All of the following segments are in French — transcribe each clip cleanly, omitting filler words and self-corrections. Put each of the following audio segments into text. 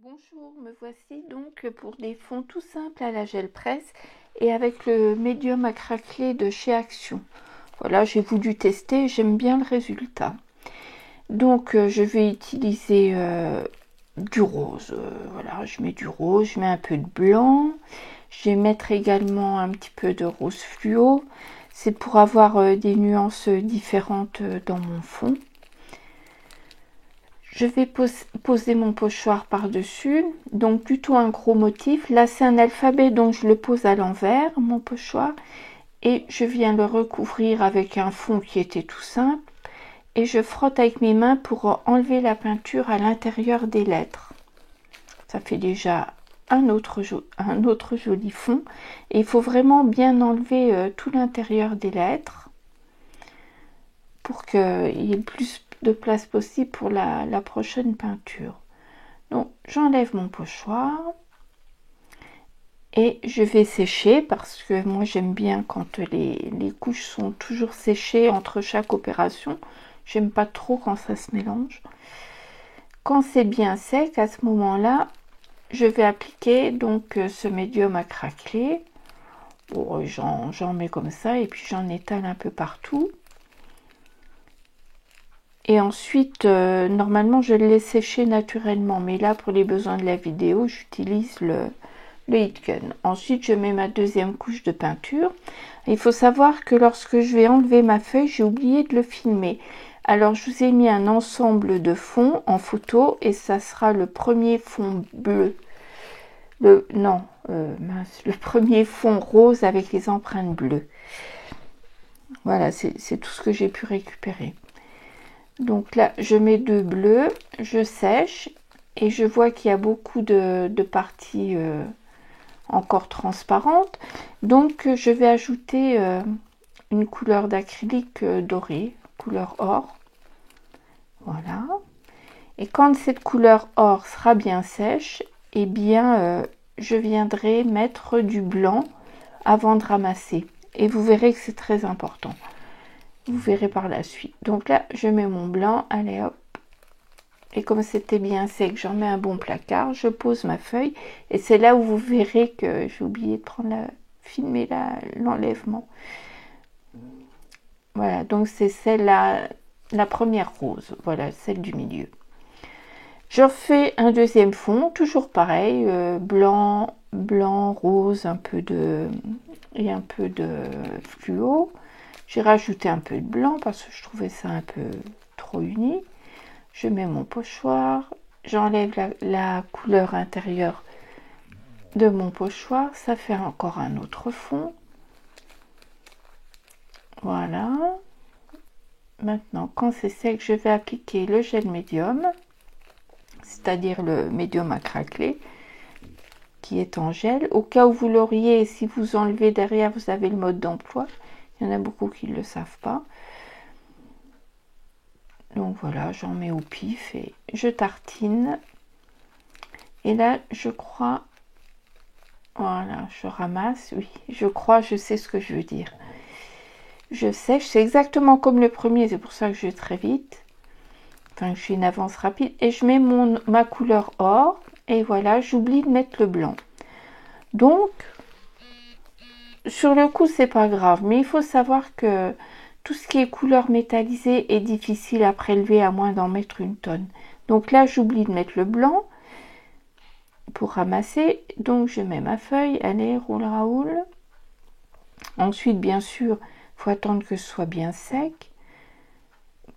Bonjour, me voici donc pour des fonds tout simples à la gel presse et avec le médium à craqueler de chez Action. Voilà, j'ai voulu tester, j'aime bien le résultat. Donc je vais utiliser du rose. Voilà, je mets du rose, je mets un peu de blanc. Je vais mettre également un petit peu de rose fluo. C'est pour avoir des nuances différentes dans mon fond. Je vais poser mon pochoir par-dessus, donc plutôt un gros motif. Là, c'est un alphabet, donc je le pose à l'envers, mon pochoir. Et je viens le recouvrir avec un fond qui était tout simple. Et je frotte avec mes mains pour enlever la peinture à l'intérieur des lettres. Ça fait déjà un autre joli fond. Et il faut vraiment bien enlever tout l'intérieur des lettres pour qu'il y ait le plus de place possible pour la prochaine peinture. Donc j'enlève mon pochoir et je vais sécher parce que moi j'aime bien quand les couches sont toujours séchées entre chaque opération. J'aime pas trop quand ça se mélange. Quand c'est bien sec, à ce moment-là, je vais appliquer donc ce médium à craqueler. Bon, j'en mets comme ça et puis j'en étale un peu partout. Et ensuite, normalement, je le laisse sécher naturellement. Mais là, pour les besoins de la vidéo, j'utilise le heat gun. Ensuite, je mets ma deuxième couche de peinture. Il faut savoir que lorsque je vais enlever ma feuille, j'ai oublié de le filmer. Alors, je vous ai mis un ensemble de fonds en photo. Et ça sera le premier fond bleu. Le premier fond rose avec les empreintes bleues. Voilà, c'est tout ce que j'ai pu récupérer. Donc là, je mets deux bleus, je sèche et je vois qu'il y a beaucoup de parties encore transparentes. Donc, je vais ajouter une couleur d'acrylique doré, couleur or. Voilà. Et quand cette couleur or sera bien sèche, eh bien, je viendrai mettre du blanc avant de ramasser. Et vous verrez que c'est très important. Vous verrez par la suite. Donc là, je mets mon blanc. Allez hop. Et comme c'était bien sec, j'en mets un bon placard. Je pose ma feuille. Et c'est là où vous verrez que j'ai oublié de filmer l'enlèvement. Voilà. Donc c'est celle-là, la première rose. Voilà, celle du milieu. Je fais un deuxième fond. Toujours pareil. Blanc, rose, un peu de fluo. J'ai rajouté un peu de blanc parce que je trouvais ça un peu trop uni. Je mets mon pochoir. J'enlève la couleur intérieure de mon pochoir. Ça fait encore un autre fond. Voilà. Maintenant, quand c'est sec, je vais appliquer le gel médium. C'est-à-dire le médium à craqueler qui est en gel. Au cas où vous l'auriez, si vous enlevez derrière, vous avez le mode d'emploi. Il y en a beaucoup qui ne le savent pas. Donc voilà, j'en mets au pif et je tartine. Et là, je crois... Voilà, je ramasse. Oui, je sais ce que je veux dire. Je sèche, c'est exactement comme le premier. C'est pour ça que je vais très vite. Enfin, je fais une avance rapide. Et je mets ma couleur or. Et voilà, j'oublie de mettre le blanc. Donc... Sur le coup, c'est pas grave, mais il faut savoir que tout ce qui est couleur métallisée est difficile à prélever à moins d'en mettre une tonne. Donc là, j'oublie de mettre le blanc pour ramasser. Donc je mets ma feuille, allez, roule raoul. Ensuite, bien sûr, il faut attendre que ce soit bien sec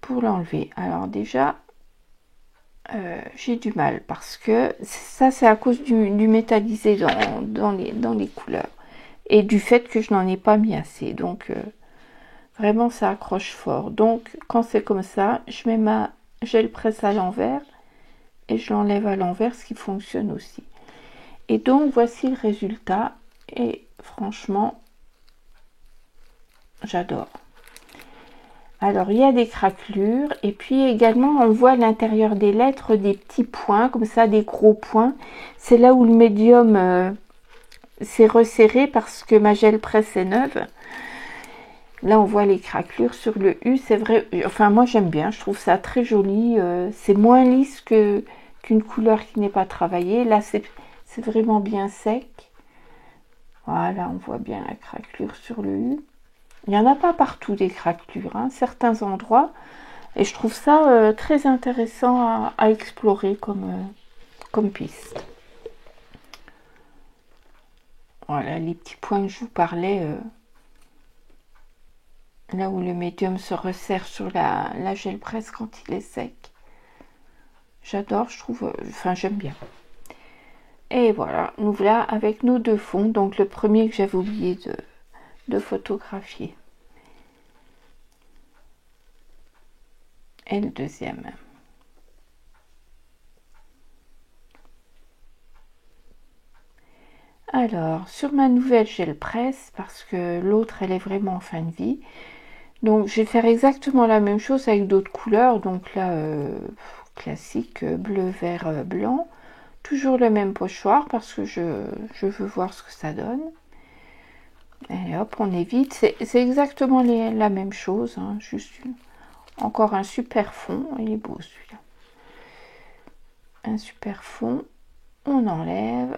pour l'enlever. Alors déjà, j'ai du mal parce que ça, c'est à cause du métallisé dans les couleurs. Et du fait que je n'en ai pas mis assez. Donc, vraiment, ça accroche fort. Donc, quand c'est comme ça, je mets gel presse à l'envers. Et je l'enlève à l'envers, ce qui fonctionne aussi. Et donc, voici le résultat. Et franchement, j'adore. Alors, il y a des craquelures. Et puis, également, on voit à l'intérieur des lettres des petits points. Comme ça, des gros points. C'est là où le médium... c'est resserré parce que ma gel presse est neuve. Là, on voit les craquelures sur le U. C'est vrai, enfin, moi, j'aime bien. Je trouve ça très joli. C'est moins lisse que avec une couleur qui n'est pas travaillée. Là, c'est vraiment bien sec. Voilà, on voit bien la craquelure sur le U. Il n'y en a pas partout des craquelures, hein, certains endroits. Et je trouve ça très intéressant à explorer comme piste. Voilà, les petits points que je vous parlais, là où le médium se resserre sur la gel presse quand il est sec. J'adore, je trouve, enfin j'aime bien. Et voilà, nous voilà avec nos deux fonds. Donc le premier que j'avais oublié de photographier. Et le deuxième. Alors, sur ma nouvelle gel presse, parce que l'autre, elle est vraiment en fin de vie. Donc, je vais faire exactement la même chose avec d'autres couleurs. Donc là, classique, bleu, vert, blanc. Toujours le même pochoir parce que je veux voir ce que ça donne. Et hop, on évite. C'est exactement la même chose. Hein, juste encore un super fond. Il est beau celui-là. Un super fond. On enlève.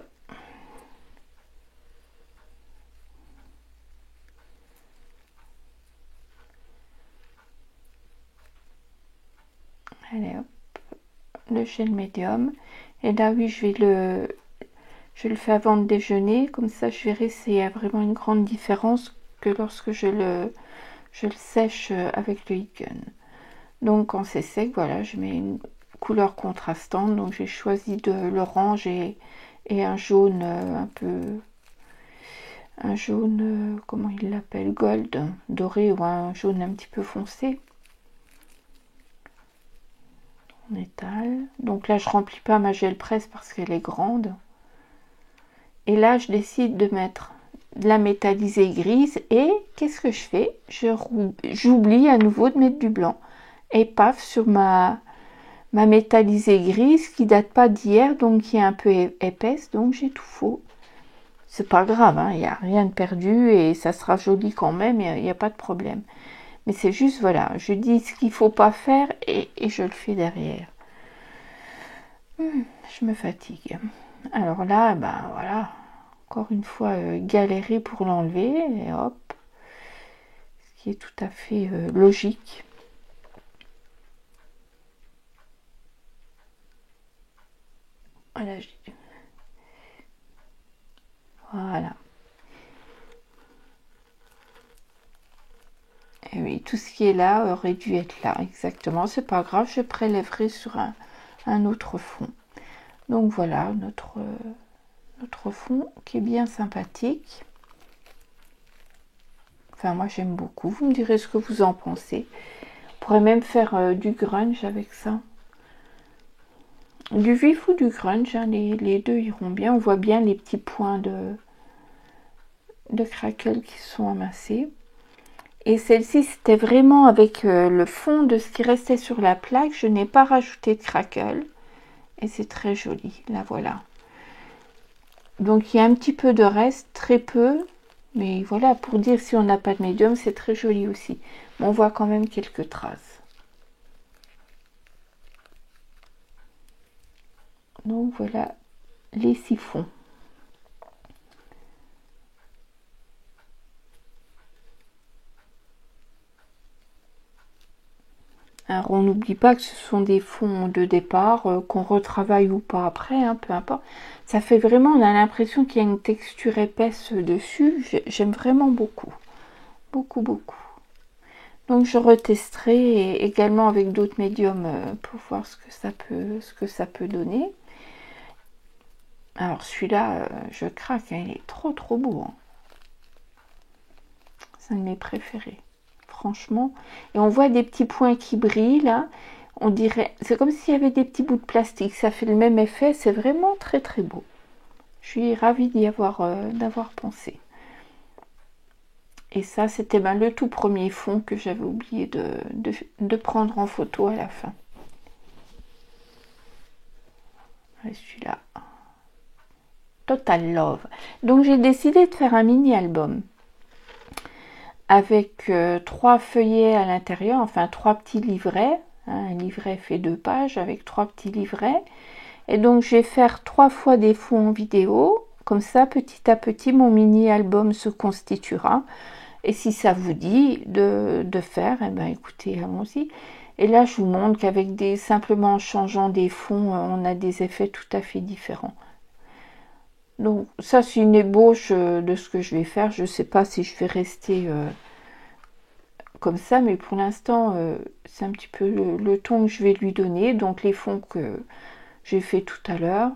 Allez hop. Le gel médium. Et là, oui, je le fais avant le déjeuner. Comme ça, je verrai s'il y a vraiment une grande différence que lorsque je le sèche avec le heat gun. Donc quand c'est sec, voilà, je mets une couleur contrastante. Donc j'ai choisi de l'orange et un jaune un jaune, comment il l'appelle, gold, doré, ou un jaune un petit peu foncé. On étale. Donc là je remplis pas ma gel presse parce qu'elle est grande. Et là je décide de mettre de la métallisée grise. Et qu'est-ce que je fais? J'oublie à nouveau de mettre du blanc. Et paf, sur ma métallisée grise qui date pas d'hier, donc qui est un peu épaisse, donc j'ai tout faux. C'est pas grave, hein, il n'y a rien de perdu et ça sera joli quand même, il n'y a pas de problème. Mais c'est juste, voilà, je dis ce qu'il faut pas faire et je le fais derrière. Je me fatigue. Alors là, ben voilà, encore une fois, galérer pour l'enlever, et hop, ce qui est tout à fait logique. Voilà, voilà. Et oui, tout ce qui est là aurait dû être là, exactement. C'est pas grave, je prélèverai sur un autre fond. Donc voilà, notre fond qui est bien sympathique. Enfin, moi j'aime beaucoup. Vous me direz ce que vous en pensez. On pourrait même faire du grunge avec ça. Du vif ou du grunge, hein, les deux iront bien. On voit bien les petits points de craquel qui sont amassés. Et celle-ci, c'était vraiment avec le fond de ce qui restait sur la plaque. Je n'ai pas rajouté de craquel. Et c'est très joli. Là, voilà. Donc, il y a un petit peu de reste, très peu. Mais voilà, pour dire si on n'a pas de médium, c'est très joli aussi. Mais on voit quand même quelques traces. Donc, voilà les siphons. Alors, on n'oublie pas que ce sont des fonds de départ, qu'on retravaille ou pas après, hein, peu importe. Ça fait vraiment, on a l'impression qu'il y a une texture épaisse dessus. J'aime vraiment beaucoup. Beaucoup, beaucoup. Donc, je retesterai également avec d'autres médiums pour voir ce que ça peut donner. Alors, celui-là, je craque, hein, il est trop, trop beau. Hein. C'est un de mes préférés. Franchement, et on voit des petits points qui brillent là, on dirait, c'est comme s'il y avait des petits bouts de plastique, ça fait le même effet, c'est vraiment très très beau. Je suis ravie d'avoir pensé. Et ça, c'était le tout premier fond que j'avais oublié de prendre en photo à la fin. Et celui-là, Total Love. Donc j'ai décidé de faire un mini album avec 3 feuillets à l'intérieur, enfin 3 petits livrets. Hein, un livret fait 2 pages avec 3 petits livrets. Et donc je vais faire 3 fois des fonds en vidéo. Comme ça, petit à petit, mon mini-album se constituera. Et si ça vous dit de faire, eh ben écoutez, allons-y. Et là, je vous montre qu'avec simplement en changeant des fonds, on a des effets tout à fait différents. Donc ça, c'est une ébauche de ce que je vais faire. Je ne sais pas si je vais rester comme ça, mais pour l'instant, c'est un petit peu le ton que je vais lui donner. Donc les fonds que j'ai fait tout à l'heure.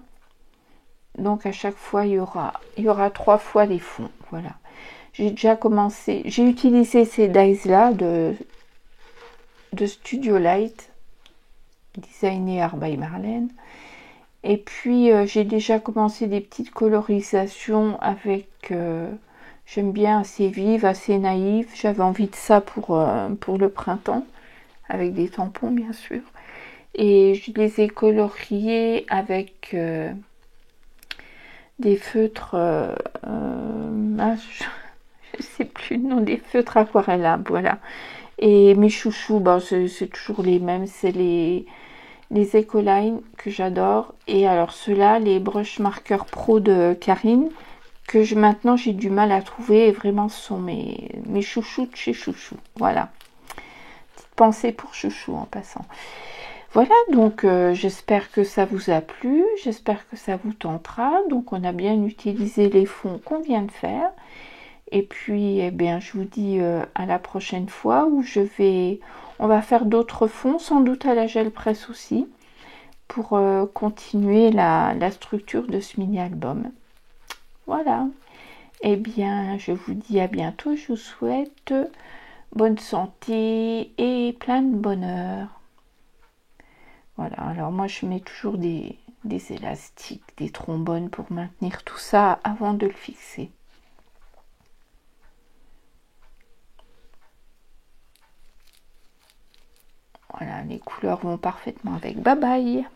Donc à chaque fois, il y aura 3 fois les fonds. Voilà. J'ai déjà commencé. J'ai utilisé ces dies là de Studio Light, designé Art by Marlène. Et puis j'ai déjà commencé des petites colorisations avec. J'aime bien assez vive, assez naïve. J'avais envie de ça pour le printemps, avec des tampons bien sûr. Et je les ai coloriés avec des feutres. Je sais plus le nom des feutres aquarella, voilà. Et mes chouchous, bah, c'est toujours les mêmes, c'est les Ecoline que j'adore. Et alors ceux-là, les brush marqueurs pro de Karine, que maintenant j'ai du mal à trouver. Et vraiment, ce sont mes chouchous de chez Chouchou. Voilà. Petite pensée pour Chouchou en passant. Voilà, donc j'espère que ça vous a plu. J'espère que ça vous tentera. Donc on a bien utilisé les fonds qu'on vient de faire. Et puis, eh bien, je vous dis à la prochaine fois où on va faire d'autres fonds, sans doute à la gel presse aussi, pour continuer la structure de ce mini-album. Voilà. Eh bien, je vous dis à bientôt. Je vous souhaite bonne santé et plein de bonheur. Voilà. Alors moi, je mets toujours des élastiques, des trombones pour maintenir tout ça avant de le fixer. Voilà, les couleurs vont parfaitement avec. Bye bye!